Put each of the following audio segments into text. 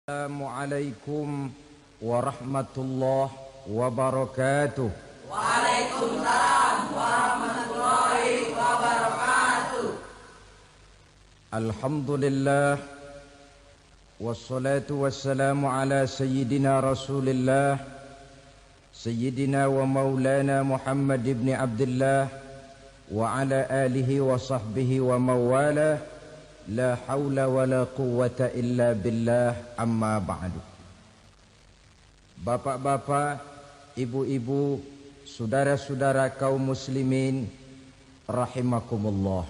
Assalamualaikum warahmatullahi wabarakatuh. Waalaikumsalam warahmatullahi wabarakatuh. Alhamdulillah wassalatu wassalamu ala sayyidina Rasulillah sayyidina wa maulana Muhammad ibn Abdullah wa ala alihi wa sahbihi wa mawalah. La haula wa la quwwata illa billah, amma ba'du. Bapak-bapak, ibu-ibu, saudara-saudara kaum muslimin rahimakumullah.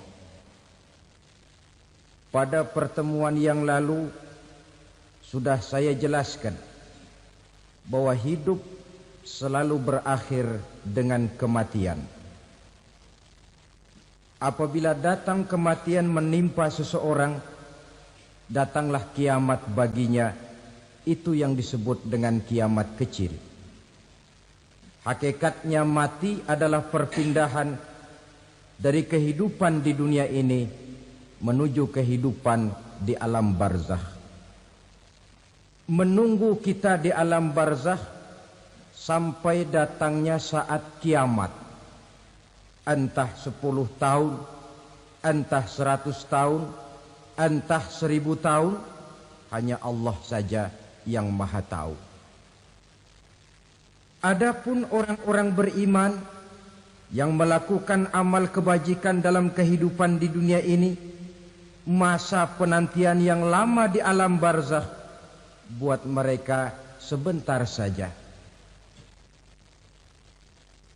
Pada pertemuan yang lalu sudah saya jelaskan bahwa hidup selalu berakhir dengan kematian. Apabila datang kematian menimpa seseorang, datanglah kiamat baginya. Itu yang disebut dengan kiamat kecil. Hakikatnya mati adalah perpindahan dari kehidupan di dunia ini menuju kehidupan di alam barzakh. Menunggu kita di alam barzakh sampai datangnya saat kiamat. Entah 10 tahun, entah 100 tahun, entah 1000 tahun, hanya Allah saja yang maha tahu. Adapun orang-orang beriman yang melakukan amal kebajikan dalam kehidupan di dunia ini, masa penantian yang lama di alam barzakh buat mereka sebentar saja.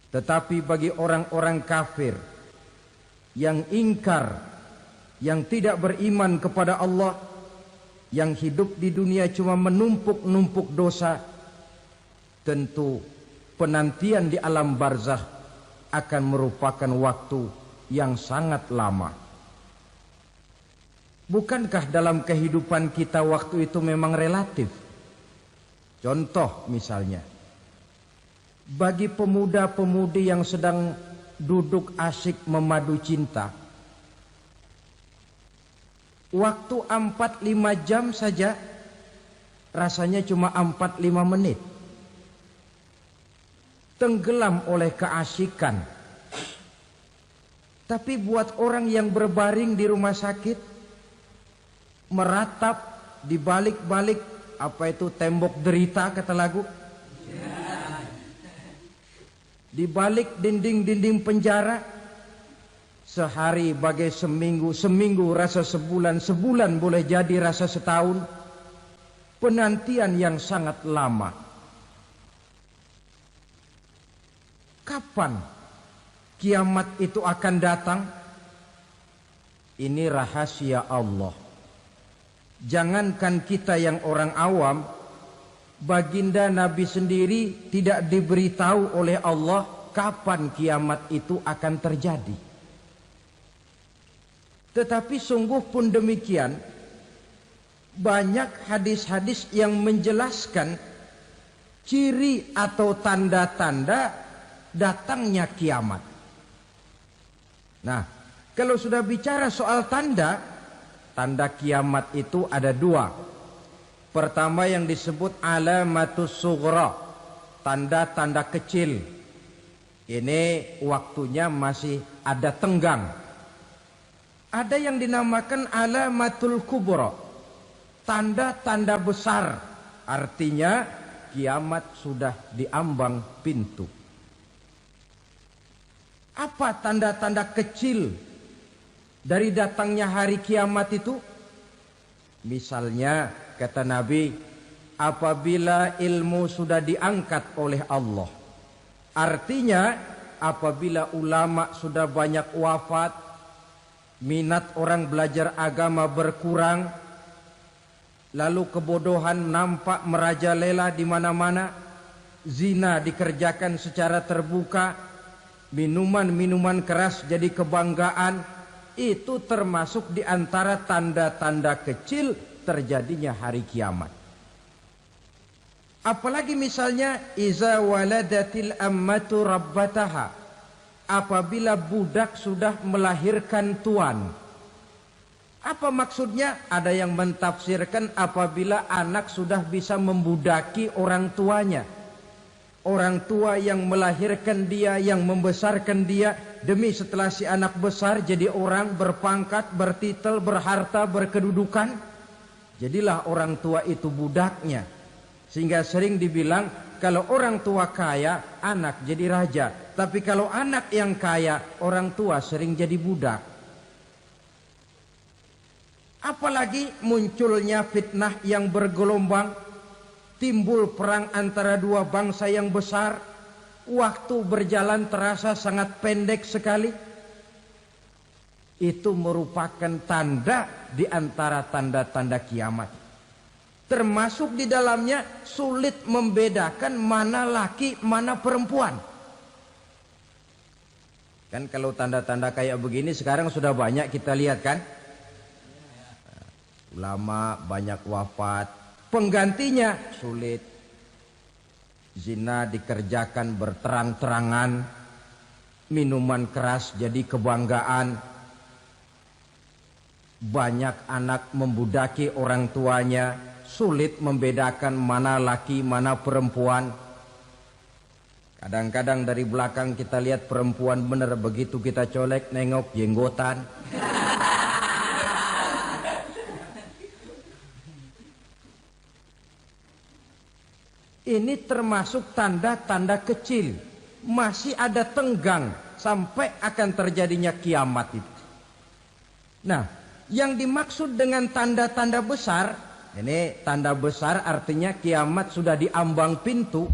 Tetapi bagi orang-orang kafir yang ingkar, yang tidak beriman kepada Allah, yang hidup di dunia cuma menumpuk-numpuk dosa, tentu penantian di alam barzakh akan merupakan waktu yang sangat lama. Bukankah dalam kehidupan kita waktu itu memang relatif? Contoh misalnya, bagi pemuda-pemudi yang sedang duduk asyik memadu cinta, waktu 4-5 jam saja rasanya cuma 4-5 menit. Tenggelam oleh keasikan. Tapi buat orang yang berbaring di rumah sakit, meratap di balik-balik apa itu tembok derita kata lagu, di balik dinding-dinding penjara, sehari bagai seminggu, seminggu rasa sebulan, sebulan boleh jadi rasa setahun. Penantian yang sangat lama. Kapan kiamat itu akan datang? Ini rahasia Allah. Jangankan kita yang orang awam, baginda Nabi sendiri tidak diberitahu oleh Allah kapan kiamat itu akan terjadi. Tetapi sungguh pun demikian, banyak hadis-hadis yang menjelaskan ciri atau tanda-tanda datangnya kiamat. Nah, kalau sudah bicara soal tanda, tanda kiamat itu ada 2. Pertama yang disebut alamatus sughra, tanda-tanda kecil. Ini waktunya masih ada tenggang. Ada yang dinamakan alamatul kubra, tanda-tanda besar. Artinya kiamat sudah diambang pintu. Apa tanda-tanda kecil dari datangnya hari kiamat itu? Misalnya kata Nabi, apabila ilmu sudah diangkat oleh Allah. Artinya apabila ulama sudah banyak wafat, minat orang belajar agama berkurang, lalu kebodohan nampak merajalela di mana-mana, zina dikerjakan secara terbuka, minuman-minuman keras jadi kebanggaan, itu termasuk di antara tanda-tanda kecil terjadinya hari kiamat. Apalagi misalnya iza waladatil ammatu rabbataha, apabila budak sudah melahirkan tuan. Apa maksudnya? Ada yang mentafsirkan apabila anak sudah bisa membudaki orang tuanya. Orang tua yang melahirkan dia, yang membesarkan dia, demi setelah si anak besar jadi orang berpangkat, bertitel, berharta, berkedudukan, jadilah orang tua itu budaknya. Sehingga sering dibilang kalau orang tua kaya, anak jadi raja. Tapi kalau anak yang kaya, orang tua sering jadi budak. Apalagi munculnya fitnah yang bergelombang, timbul perang antara dua bangsa yang besar, waktu berjalan terasa sangat pendek sekali. Itu merupakan tanda di antara tanda-tanda kiamat. Termasuk di dalamnya sulit membedakan mana laki, mana perempuan. Kan kalau tanda-tanda kayak begini sekarang sudah banyak kita lihat kan. Ulama banyak wafat, penggantinya sulit. Zina dikerjakan berterang-terangan, minuman keras jadi kebanggaan. Banyak anak membudaki orang tuanya, sulit membedakan mana laki, mana perempuan. Kadang-kadang dari belakang kita lihat perempuan benar, begitu kita colek nengok jenggotan. Ini termasuk tanda-tanda kecil. Masih ada tenggang sampai akan terjadinya kiamat itu. Nah, yang dimaksud dengan tanda-tanda besar, ini tanda besar artinya kiamat sudah di ambang pintu.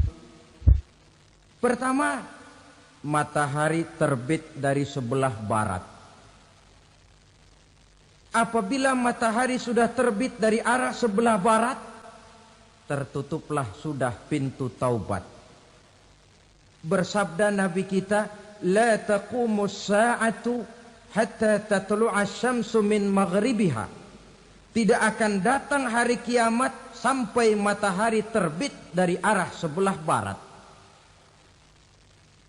Pertama, matahari terbit dari sebelah barat. Apabila matahari sudah terbit dari arah sebelah barat, tertutuplah sudah pintu taubat. Bersabda Nabi kita, la taqumus sa'atu hatta tatlu'a syamsu min maghribiha. Tidak akan datang hari kiamat sampai matahari terbit dari arah sebelah barat.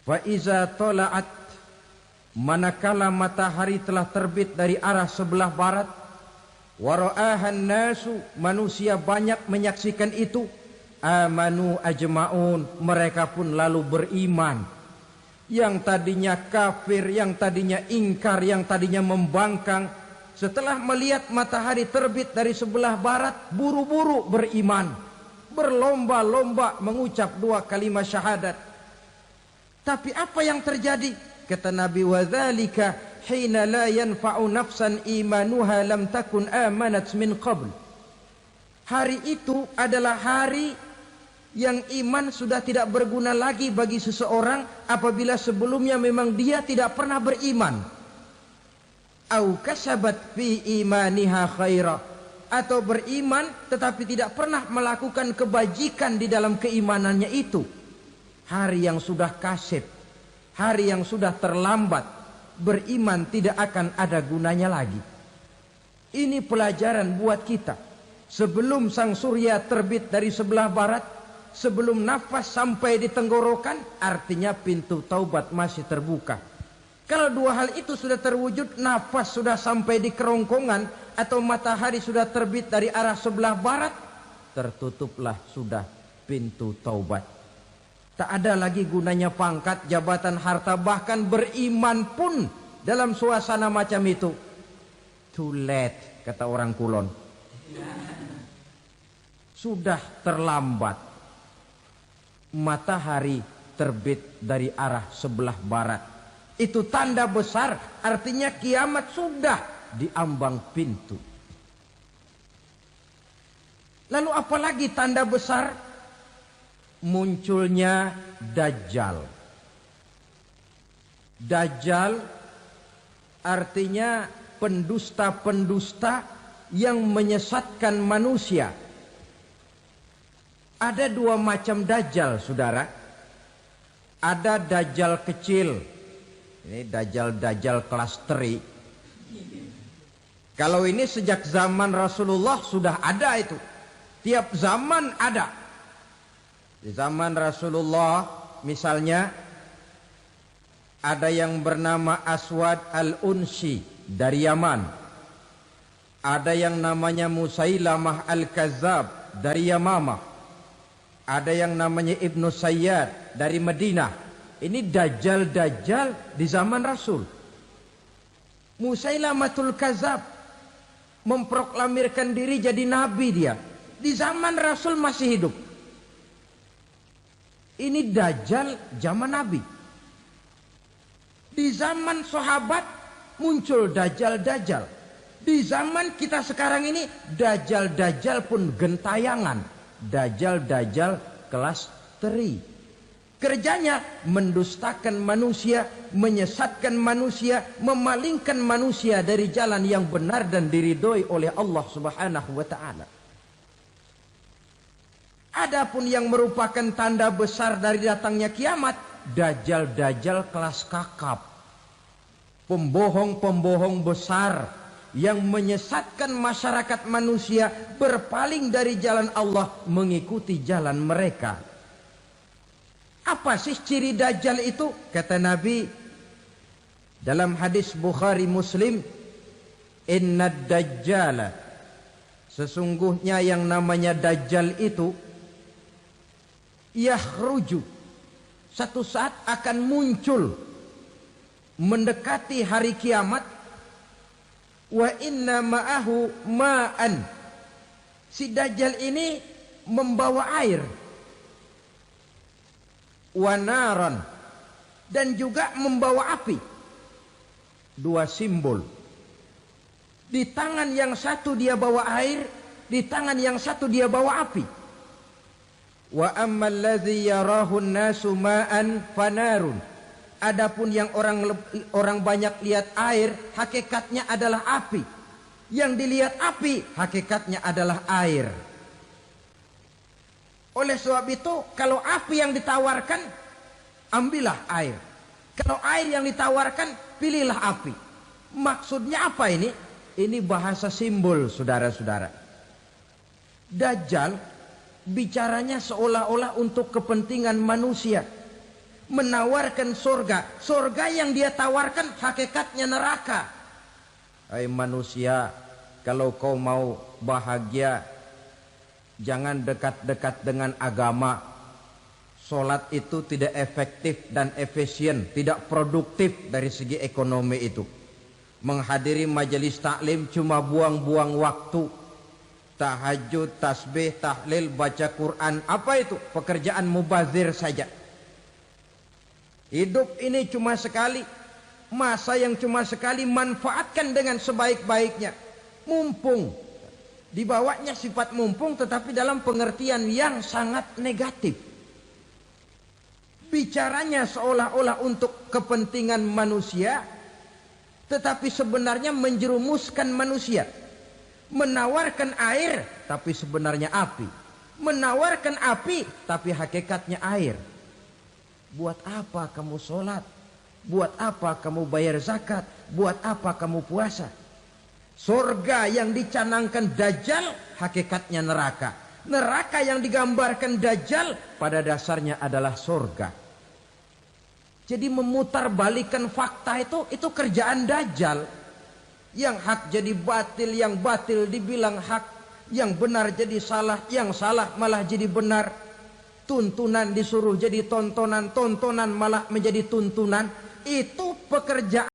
Fa iza tala'at, manakala matahari telah terbit dari arah sebelah barat, wara'ahan nasu, manusia banyak menyaksikan itu, amanu ajma'un, mereka pun lalu beriman. Yang tadinya kafir, yang tadinya ingkar, yang tadinya membangkang, setelah melihat matahari terbit dari sebelah barat, buru-buru beriman, berlomba-lomba mengucap dua kalimat syahadat. Tapi apa yang terjadi? Kata Nabi, wadzalika hina la yanfa'u nafsan imanuha lam takun amanat min qabl. Hari itu adalah hari yang iman sudah tidak berguna lagi bagi seseorang apabila sebelumnya memang dia tidak pernah beriman. Au kasabat fi imaniha khaira, atau beriman tetapi tidak pernah melakukan kebajikan di dalam keimanannya itu. Hari yang sudah kasib, hari yang sudah terlambat, beriman tidak akan ada gunanya lagi. Ini pelajaran buat kita. Sebelum sang surya terbit dari sebelah barat, sebelum nafas sampai di tenggorokan, artinya pintu taubat masih terbuka. Kalau dua hal itu sudah terwujud, nafas sudah sampai di kerongkongan, atau matahari sudah terbit dari arah sebelah barat, tertutuplah sudah pintu taubat. Tak ada lagi gunanya pangkat, jabatan, harta, bahkan beriman pun dalam suasana macam itu. Too late, kata orang Kulon. Sudah terlambat. Matahari terbit dari arah sebelah barat. Itu tanda besar, artinya kiamat sudah di ambang pintu. Lalu apalagi tanda besar? Munculnya Dajjal. Dajjal artinya pendusta-pendusta yang menyesatkan manusia. Ada dua macam Dajjal, saudara. Ada Dajjal kecil. Ini Dajjal kelas teri. Kalau ini sejak zaman Rasulullah sudah ada itu. Tiap zaman ada. Di zaman Rasulullah misalnya ada yang bernama Aswad al-Unsi dari Yaman. ada yang namanya Musailamah Al-Kazzab dari Yamamah, ada yang namanya Ibnu Sayyad dari Madinah. Ini dajjal-dajjal di zaman Rasul. Musailamatul Kazzab memproklamirkan diri jadi nabi dia. Di zaman Rasul masih hidup. Ini dajjal zaman Nabi. Di zaman sahabat muncul dajjal-dajjal. Di zaman kita sekarang ini dajjal-dajjal pun gentayangan. Dajjal-dajjal kelas teri. Kerjanya mendustakan manusia, menyesatkan manusia, memalingkan manusia dari jalan yang benar dan diridhoi oleh Allah Subhanahu wa taala. Adapun yang merupakan tanda besar dari datangnya kiamat, dajjal-dajjal kelas kakap. Pembohong-pembohong besar yang menyesatkan masyarakat manusia berpaling dari jalan Allah mengikuti jalan mereka. Apa sih ciri dajjal itu? Kata Nabi dalam hadis Bukhari Muslim, "Innad dajjala", sesungguhnya yang namanya dajjal itu yakhruju, satu saat akan muncul mendekati hari kiamat. Wa inna ma'ahu ma'an, si dajjal ini membawa air. Wa naran, dan juga membawa api. Dua simbol. Di tangan yang satu dia bawa air, di tangan yang satu dia bawa api. Wa ammal ladzi yarahu an-nasu ma'an fanarun. Adapun yang orang banyak lihat air, hakikatnya adalah api. Yang dilihat api, hakikatnya adalah air. Oleh sebab itu, kalau api yang ditawarkan, ambillah air. Kalau air yang ditawarkan, pilihlah api. Maksudnya apa ini? Ini bahasa simbol, saudara-saudara. Dajjal bicaranya seolah-olah untuk kepentingan manusia. Menawarkan surga. Surga yang dia tawarkan hakikatnya neraka. Hai manusia, kalau kau mau bahagia, jangan dekat-dekat dengan agama. Solat itu tidak efektif dan efisien, tidak produktif dari segi ekonomi itu. Menghadiri majelis taklim cuma buang-buang waktu. Tahajud, tasbih, tahlil, baca Quran, apa itu? Pekerjaan mubazir saja. Hidup ini cuma sekali, masa yang cuma sekali, manfaatkan dengan sebaik-baiknya. Mumpung, dibawanya sifat mumpung tetapi dalam pengertian yang sangat negatif. Bicaranya seolah-olah untuk kepentingan manusia, tetapi sebenarnya menjerumuskan manusia. Menawarkan air, tapi sebenarnya api. Menawarkan api, tapi hakikatnya air. Buat apa kamu sholat? Buat apa kamu bayar zakat? Buat apa kamu puasa? Surga yang dicanangkan dajjal, hakikatnya neraka. Neraka yang digambarkan dajjal, pada dasarnya adalah surga. Jadi memutarbalikkan fakta itu kerjaan dajjal. Yang hak jadi batil, yang batil dibilang hak, yang benar jadi salah, yang salah malah jadi benar. Tuntunan disuruh jadi tontonan, tontonan malah menjadi tuntunan. Itu pekerjaan